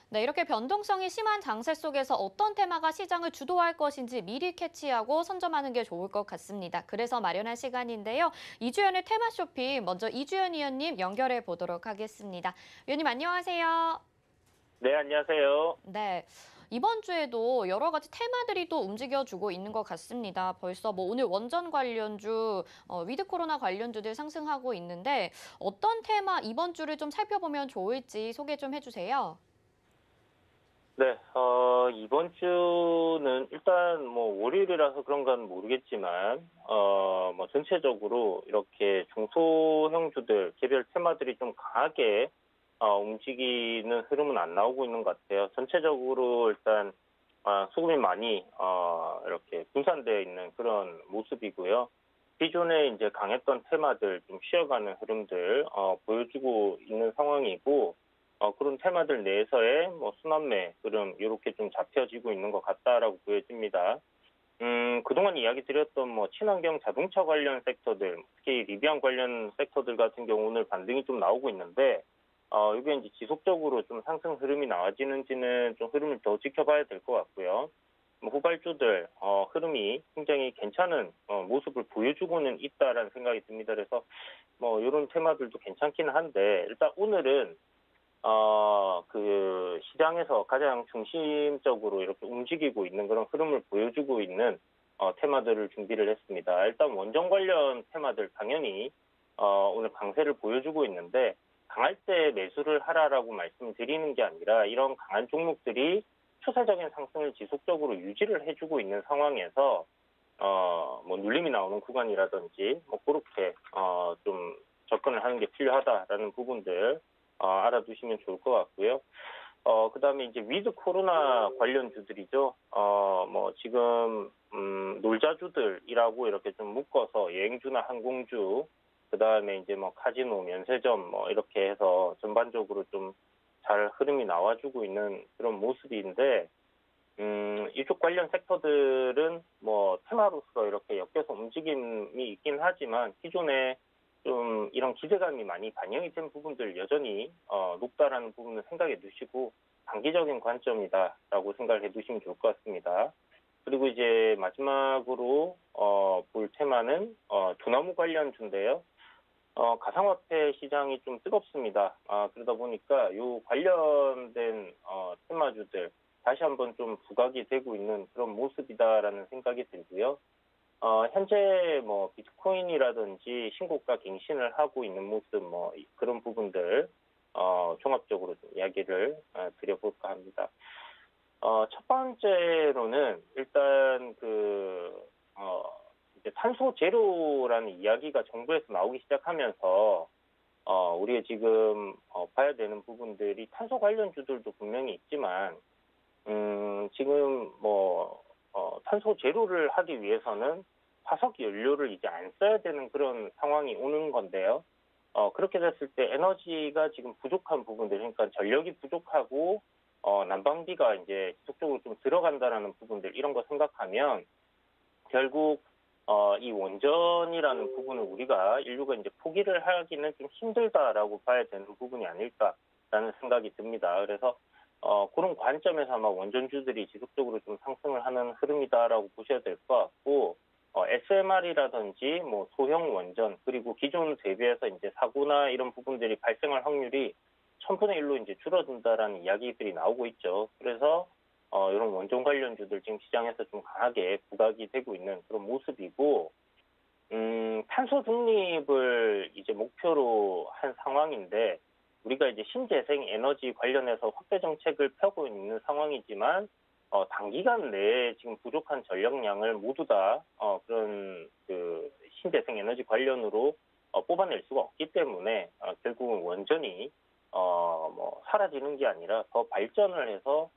네, 이렇게 변동성이 심한 장세 속에서 어떤 테마가 시장을 주도할 것인지 미리 캐치하고 선점하는 게 좋을 것 같습니다. 그래서 마련한 시간인데요. 이주연의 테마 쇼핑, 먼저 이주연 위원님 연결해 보도록 하겠습니다. 위원님 안녕하세요. 네, 안녕하세요. 네, 이번 주에도 여러 가지 테마들이 또 움직여주고 있는 것 같습니다. 벌써 뭐 오늘 원전 관련주, 위드 코로나 관련주들 상승하고 있는데 어떤 테마 이번 주를 좀 살펴보면 좋을지 소개 좀 해주세요. 네, 이번 주는 일단 뭐 월요일이라서 그런 건 모르겠지만, 뭐 전체적으로 이렇게 중소형주들, 개별 테마들이 좀 강하게, 움직이는 흐름은 안 나오고 있는 것 같아요. 전체적으로 일단, 수급이 많이, 이렇게 분산되어 있는 그런 모습이고요. 기존에 이제 강했던 테마들 좀 쉬어가는 흐름들, 보여주고 있는 상황이고, 그런 테마들 내에서의 뭐 순환매 흐름 이렇게 좀 잡혀지고 있는 것 같다라고 보여집니다. 그동안 이야기 드렸던 뭐 친환경 자동차 관련 섹터들, 특히 리비안 관련 섹터들 같은 경우 오늘 반등이 좀 나오고 있는데, 이게 이제 지속적으로 좀 상승 흐름이 나와지는지는 좀 흐름을 더 지켜봐야 될 것 같고요. 뭐 후발주들, 흐름이 굉장히 괜찮은 모습을 보여주고는 있다라는 생각이 듭니다. 그래서 뭐 이런 테마들도 괜찮기는 한데, 일단 오늘은 그 시장에서 가장 중심적으로 이렇게 움직이고 있는 그런 흐름을 보여주고 있는 테마들을 준비를 했습니다. 일단 원전 관련 테마들 당연히 오늘 강세를 보여주고 있는데 강할 때 매수를 하라라고 말씀드리는 게 아니라 이런 강한 종목들이 추세적인 상승을 지속적으로 유지를 해주고 있는 상황에서 뭐 눌림이 나오는 구간이라든지 뭐 그렇게 좀 접근을 하는 게 필요하다라는 부분들 알아두시면 좋을 것 같고요. 그다음에 이제 위드 코로나 관련주들이죠. 뭐 지금 놀자주들이라고 이렇게 좀 묶어서 여행주나 항공주, 그다음에 이제 뭐 카지노, 면세점 뭐 이렇게 해서 전반적으로 좀 잘 흐름이 나와주고 있는 그런 모습인데, 이쪽 관련 섹터들은 뭐 테마로서 이렇게 엮여서 움직임이 있긴 하지만 기존에 좀 이런 기대감이 많이 반영이 된 부분들 여전히 높다라는 부분을 생각해 두시고 단기적인 관점이다라고 생각해 두시면 좋을 것 같습니다. 그리고 이제 마지막으로 볼 테마는 두나무 관련주인데요. 가상화폐 시장이 좀 뜨겁습니다. 그러다 보니까 요 관련된 테마주들 다시 한번 좀 부각이 되고 있는 그런 모습이다라는 생각이 들고요. 현재 뭐 비트코인이라든지 신고가 갱신을 하고 있는 모습 뭐 그런 부분들 종합적으로 좀 이야기를 드려볼까 합니다. 첫 번째로는 일단 이제 탄소 제로라는 이야기가 정부에서 나오기 시작하면서 우리가 지금 봐야 되는 부분들이 탄소 관련주들도 분명히 있지만 지금 뭐 탄소 제로를 하기 위해서는 화석 연료를 이제 안 써야 되는 그런 상황이 오는 건데요. 그렇게 됐을 때 에너지가 지금 부족한 부분들, 그러니까 전력이 부족하고 난방비가 이제 지속적으로 좀 들어간다라는 부분들 이런 거 생각하면 결국 이 원전이라는 부분을 우리가 인류가 이제 포기를 하기는 좀 힘들다라고 봐야 되는 부분이 아닐까라는 생각이 듭니다. 그래서 그런 관점에서 아마 원전주들이 지속적으로 좀 상승을 하는 흐름이다라고 보셔야 될 것 같고, SMR이라든지 뭐 소형 원전 그리고 기존 대비해서 이제 사고나 이런 부분들이 발생할 확률이 1000분의 1로 이제 줄어든다라는 이야기들이 나오고 있죠. 그래서 이런 원전 관련주들 지금 시장에서 좀 강하게 부각이 되고 있는 그런 모습이고, 탄소 중립을 이제 목표로 한 상황인데, 우리가 이제 신재생 에너지 관련해서 확대 정책을 펴고 있는 상황이지만, 단기간 내에 지금 부족한 전력량을 모두 다, 그런 신재생 에너지 관련으로 뽑아낼 수가 없기 때문에, 결국은 원전이, 뭐, 사라지는 게 아니라 더 발전을 해서,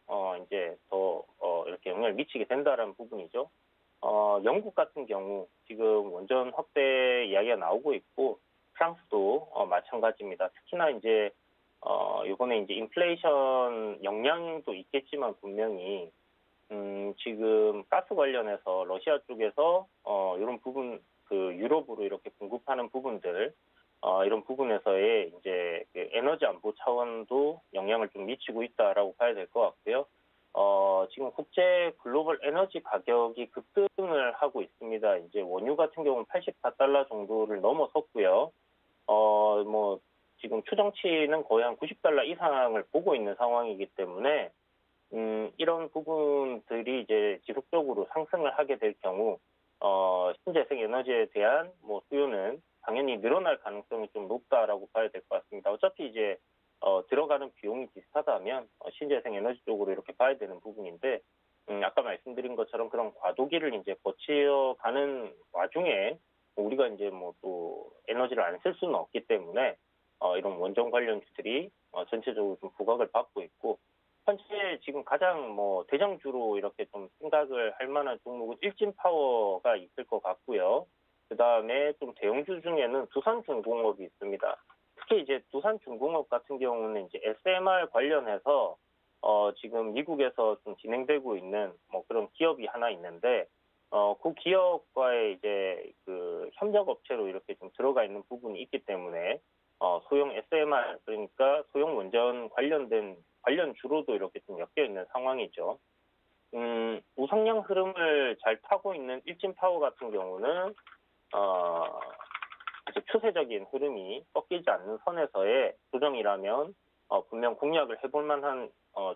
이제 더, 이렇게 영향을 미치게 된다라는 부분이죠. 영국 같은 경우 지금 원전 확대 이야기가 나오고 있고 프랑스도 마찬가지입니다. 특히나 이제 이번에 이제 인플레이션 영향도 있겠지만 분명히 지금 가스 관련해서 러시아 쪽에서 이런 부분 유럽으로 이렇게 공급하는 부분들 이런 부분에서의 이제 그 에너지 안보 차원도 영향을 좀 미치고 있다라고 봐야 될 것 같고요. 지금 국제 글로벌 에너지 가격이 급등을 하고 있습니다. 이제 원유 같은 경우는 84달러 정도를 넘어섰고요. 뭐 지금 추정치는 거의 한 90달러 이상을 보고 있는 상황이기 때문에 이런 부분들이 이제 지속적으로 상승을 하게 될 경우 신재생 에너지에 대한 뭐 수요는 당연히 늘어날 가능성이 좀 높다라고 봐야 될 것 같습니다. 어차피 이제 들어가는 비용이 비슷하다면 신재생 에너지 쪽으로 이렇게 봐야 되는 부분인데 아까 말씀드린 것처럼 그런 과도기를 이제 거쳐가는 와중에 우리가 이제 뭐 또 에너지를 안 쓸 수는 없기 때문에 이런 원전 관련주들이 전체적으로 좀 부각을 받고 있고 현재 지금 가장 뭐 대장주로 이렇게 좀 생각을 할 만한 종목은 일진파워가 있을 것 같고요. 그 다음에 좀 대형주 중에는 두산중공업이 있습니다. 특히 이제 두산중공업 같은 경우는 이제 SMR 관련해서 지금 미국에서 좀 진행되고 있는 뭐 그런 기업이 하나 있는데 그 기업과의 이제 그 협력 업체로 이렇게 좀 들어가 있는 부분이 있기 때문에 소형 SMR 그러니까 소형 원전 관련된 관련주로도 이렇게 좀 엮여 있는 상황이죠. 우상향 흐름을 잘 타고 있는 일진파워 같은 경우는 이제 추세적인 흐름이 꺾이지 않는 선에서의 조정이라면 분명 공략을 해볼 만한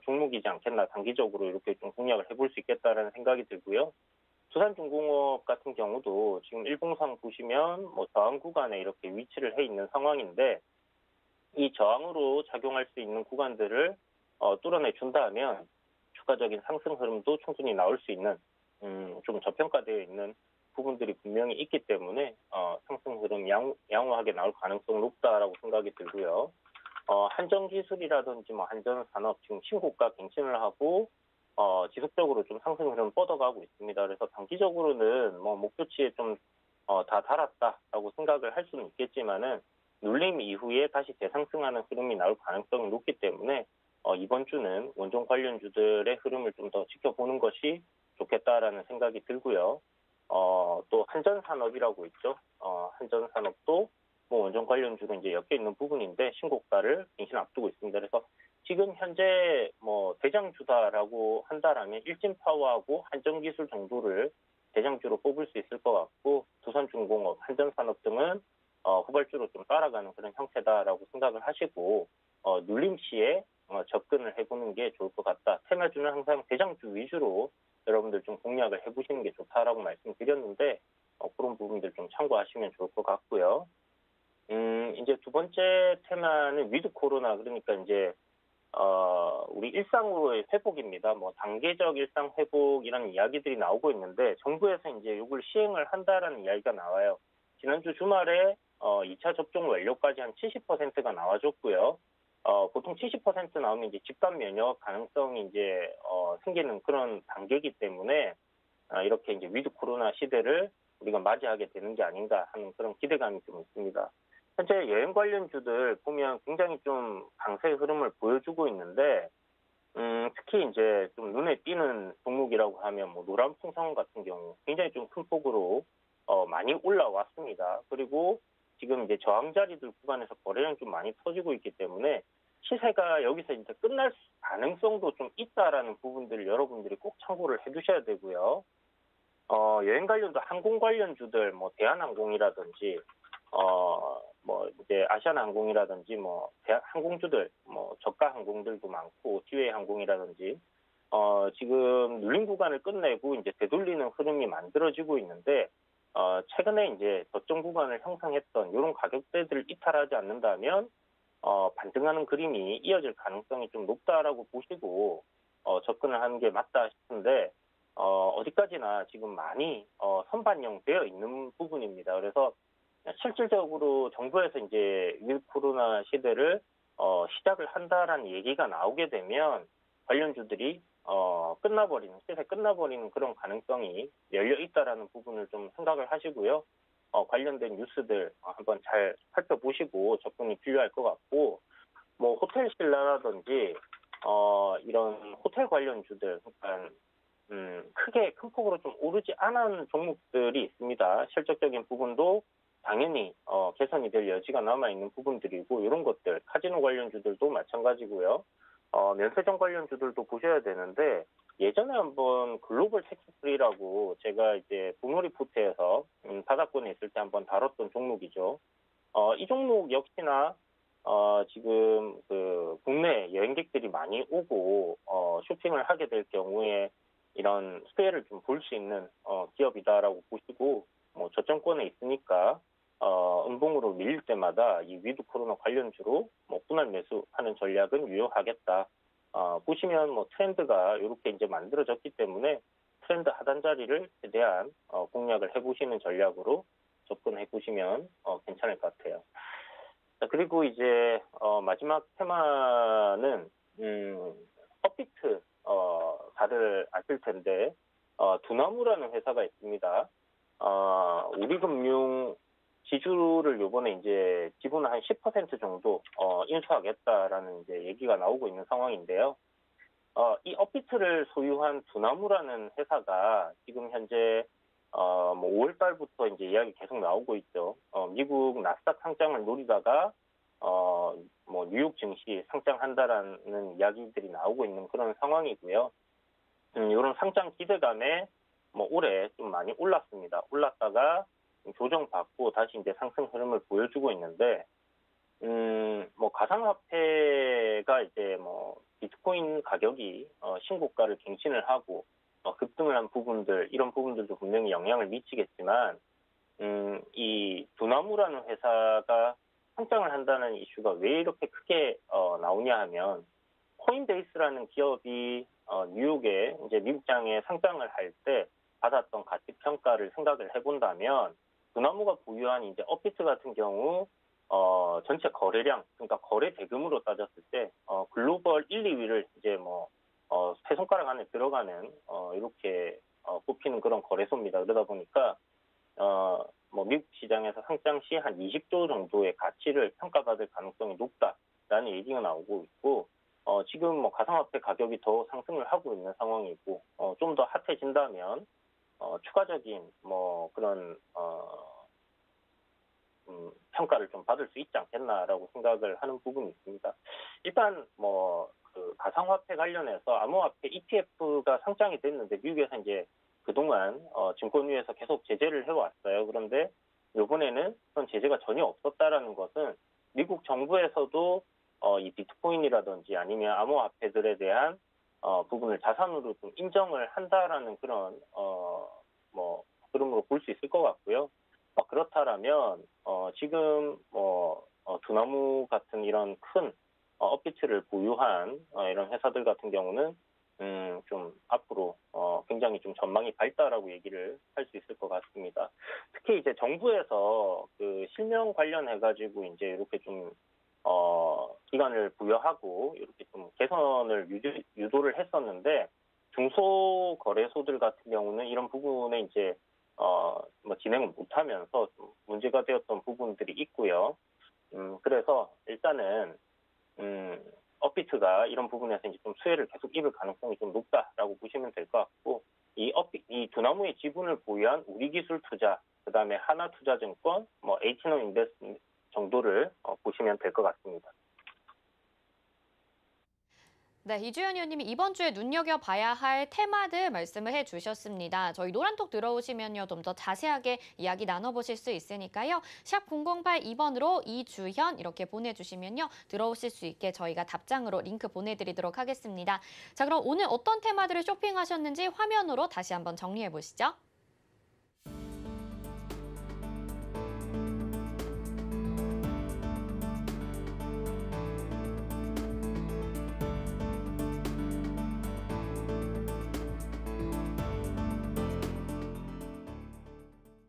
종목이지 않겠나 단기적으로 이렇게 좀 공략을 해볼 수 있겠다라는 생각이 들고요. 두산중공업 같은 경우도 지금 일봉상 보시면 뭐 저항 구간에 이렇게 위치를 해 있는 상황인데 이 저항으로 작용할 수 있는 구간들을 뚫어내 준다면 추가적인 상승 흐름도 충분히 나올 수 있는 좀 저평가되어 있는 부분들이 분명히 있기 때문에 상승 흐름 양호하게 나올 가능성이 높다라고 생각이 들고요. 한전기술이라든지 뭐 한전산업 지금 신고가 갱신을 하고 지속적으로 좀 상승 흐름 뻗어가고 있습니다. 그래서 단기적으로는 뭐 목표치에 좀 다 달았다라고 생각을 할 수는 있겠지만은 눌림 이후에 다시 재상승하는 흐름이 나올 가능성이 높기 때문에 이번 주는 원전 관련주들의 흐름을 좀 더 지켜보는 것이 좋겠다라는 생각이 들고요. 또 한전산업이라고 있죠. 한전산업도 뭐 원전 관련주로 이제 엮여 있는 부분인데 신고가를 갱신 앞두고 있습니다. 그래서 지금 현재 뭐 대장주다라고 한다라면 일진파워하고 한전기술 정도를 대장주로 뽑을 수 있을 것 같고 두산중공업, 한전산업 등은 후발주로 좀 따라가는 그런 형태다라고 생각을 하시고 눌림 시에 접근을 해보는 게 좋을 것 같다. 테마주는 항상 대장주 위주로 여러분들 좀 공략을 해보시는 게 좋다라고 말씀드렸는데 그런 부분들 좀 참고하시면 좋을 것 같고요. 이제 두 번째 테마는 위드 코로나 그러니까 이제 우리 일상으로의 회복입니다. 뭐 단계적 일상 회복이라는 이야기들이 나오고 있는데 정부에서 이제 이걸 시행을 한다라는 이야기가 나와요. 지난주 주말에 2차 접종 완료까지 한 70%가 나와줬고요. 보통 70% 나오면 이제 집단 면역 가능성이 이제 생기는 그런 단계이기 때문에 이렇게 이제 위드 코로나 시대를 우리가 맞이하게 되는 게 아닌가 하는 그런 기대감이 좀 있습니다. 현재 여행 관련주들 보면 굉장히 좀 강세의 흐름을 보여주고 있는데, 특히 이제 좀 눈에 띄는 종목이라고 하면 뭐 노란풍선 같은 경우 굉장히 좀 큰 폭으로 많이 올라왔습니다. 그리고 지금 이제 저항 자리들 구간에서 거래량이 좀 많이 터지고 있기 때문에 시세가 여기서 이제 끝날 가능성도 좀 있다라는 부분들을 여러분들이 꼭 참고를 해두셔야 되고요. 여행 관련도 항공 관련주들 뭐 대한항공이라든지 뭐 이제 아시아나항공이라든지 뭐 항공주들 뭐 저가 항공들도 많고 티웨이 항공이라든지 지금 눌림 구간을 끝내고 이제 되돌리는 흐름이 만들어지고 있는데 최근에 이제 저점 구간을 형성했던 이런 가격대들을 이탈하지 않는다면 반등하는 그림이 이어질 가능성이 좀 높다라고 보시고 접근을 하는 게 맞다 싶은데 어디까지나 지금 많이 선반영되어 있는 부분입니다. 그래서 실질적으로 정부에서 이제 위드 코로나 시대를 시작을 한다라는 얘기가 나오게 되면 관련주들이 끝나버리는 시세 끝나버리는 그런 가능성이 열려 있다라는 부분을 좀 생각을 하시고요. 관련된 뉴스들 한번 잘 살펴보시고 접근이 필요할 것 같고 뭐 호텔 신라라든지 이런 호텔 관련주들 그러니까 크게 큰 폭으로 좀 오르지 않은 종목들이 있습니다. 실적적인 부분도 당연히 개선이 될 여지가 남아있는 부분들이고 이런 것들 카지노 관련주들도 마찬가지고요. 면세점 관련주들도 보셔야 되는데 예전에 한번 글로벌 텍스프리라고 제가 이제 부모리포트에서 바닥권에 있을 때 한번 다뤘던 종목이죠. 이 종목 역시나 지금 그 국내 여행객들이 많이 오고 쇼핑을 하게 될 경우에 이런 수혜를 좀 볼 수 있는 기업이다라고 보시고 뭐 저점권에 있으니까 음봉으로 밀릴 때마다 이 위드 코로나 관련주로 뭐 분할 매수하는 전략은 유효하겠다. 보시면 뭐 트렌드가 이렇게 이제 만들어졌기 때문에 트렌드 하단 자리를 최대한 공략을 해보시는 전략으로 접근해 보시면 괜찮을 것 같아요. 자, 그리고 이제 마지막 테마는 업비트 다들 아실 텐데 두나무라는 회사가 있습니다. 우리금융 지주를 요번에 이제 지분을 한 10% 정도 인수하겠다라는 이제 얘기가 나오고 있는 상황인데요. 이 업비트를 소유한 두나무라는 회사가 지금 현재 뭐 5월 달부터 이제 이야기 계속 나오고 있죠. 미국 나스닥 상장을 노리다가 뭐 뉴욕 증시 상장한다라는 이야기들이 나오고 있는 그런 상황이고요. 이런 상장 기대감에 뭐 올해 좀 많이 올랐습니다. 올랐다가 조정받고 다시 이제 상승 흐름을 보여주고 있는데, 뭐 가상화폐가 이제 뭐 비트코인 가격이 신고가를 갱신을 하고 급등을 한 부분들, 이런 부분들도 분명히 영향을 미치겠지만, 이 두나무라는 회사가 상장을 한다는 이슈가 왜 이렇게 크게 나오냐 하면, 코인베이스라는 기업이 뉴욕에 이제 미국장에 상장을 할 때 받았던 가치 평가를 생각을 해본다면 두나무가 보유한 이제 업비트 같은 경우 전체 거래량, 그러니까 거래 대금으로 따졌을 때 글로벌 1, 2위를 이제 뭐 세 손가락 안에 들어가는 이렇게 꼽히는 그런 거래소입니다. 그러다 보니까 뭐 미국 시장에서 상장 시 한 20조 정도의 가치를 평가받을 가능성이 높다라는 얘기가 나오고 있고, 지금 뭐 가상화폐 가격이 더 상승을 하고 있는 상황이고, 좀 더 핫해진다면 추가적인 뭐 그런 평가를 좀 받을 수 있지 않겠나라고 생각을 하는 부분이 있습니다. 일단 뭐 그 가상화폐 관련해서 암호화폐 ETF가 상장이 됐는데 미국에서 이제 그동안 증권위에서 계속 제재를 해왔어요. 그런데 이번에는 그런 제재가 전혀 없었다라는 것은 미국 정부에서도 이 비트코인이라든지 아니면 암호화폐들에 대한 부분을 자산으로 좀 인정을 한다라는 그런 뭐 흐름으로 볼 수 있을 것 같고요. 그렇다라면 지금 두나무 같은 이런 큰 업비트를 보유한 이런 회사들 같은 경우는 좀 앞으로 굉장히 좀 전망이 밝다라고 얘기를 할 수 있을 것 같습니다. 특히 이제 정부에서 그 실명 관련해 가지고 이제 이렇게 좀 기간을 부여하고 이렇게 좀 개선을 유도를 했었는데, 중소거래소들 같은 경우는 이런 부분에 이제 뭐 진행을 못하면서 좀 문제가 되었던 부분들이 있고요. 그래서 일단은 업비트가 이런 부분에서 이제 좀 수혜를 계속 입을 가능성이 좀 높다라고 보시면 될 것 같고, 이 두나무의 지분을 보유한 우리기술투자, 그다음에 하나투자증권, 뭐 H노 인베스트 정도를 보시면 될 것 같습니다. 네, 이주연 의원님이 이번 주에 눈여겨봐야 할 테마들 말씀을 해주셨습니다. 저희 노란톡 들어오시면요, 좀 더 자세하게 이야기 나눠보실 수 있으니까요. 샵 0082번으로 이주현 이렇게 보내주시면요, 들어오실 수 있게 저희가 답장으로 링크 보내드리도록 하겠습니다. 자, 그럼 오늘 어떤 테마들을 쇼핑하셨는지 화면으로 다시 한번 정리해 보시죠.